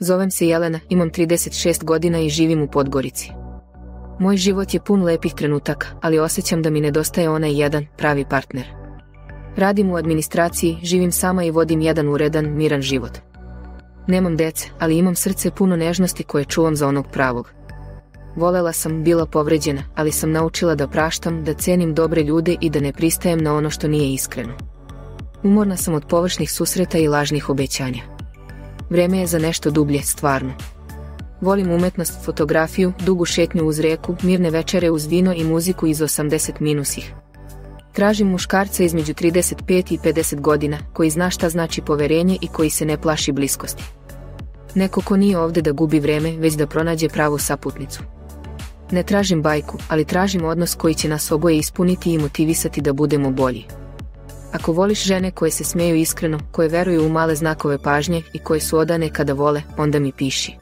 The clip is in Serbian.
Zovem se Jelena, imam 36 godina i živim u Podgorici. Moj život je pun lepih trenutaka, ali osjećam da mi nedostaje onaj jedan, pravi partner. Radim u administraciji, živim sama i vodim jedan uredan, miran život. Nemam dece, ali imam srce puno nežnosti koje čuvam za onog pravog. Volela sam, bila povređena, ali sam naučila da praštam, da cenim dobre ljude i da ne pristajem na ono što nije iskreno. Umorna sam od površnih susreta i lažnih obećanja. Vreme je za nešto dublje, stvarno. Volim umetnost, fotografiju, dugu šetnju uz reku, mirne večere uz vino i muziku iz 80-ih. Tražim muškarca između 35 i 50 godina, koji zna šta znači poverenje i koji se ne plaši bliskosti. Neko ko nije ovde da gubi vreme, već da pronađe pravu saputnicu. Ne tražim bajku, ali tražim odnos koji će nas oboje ispuniti i motivisati da budemo bolji. Ako voliš žene koje se smeju iskreno, koje veruju u male znakove pažnje i koje su odane kada vole, onda mi piši.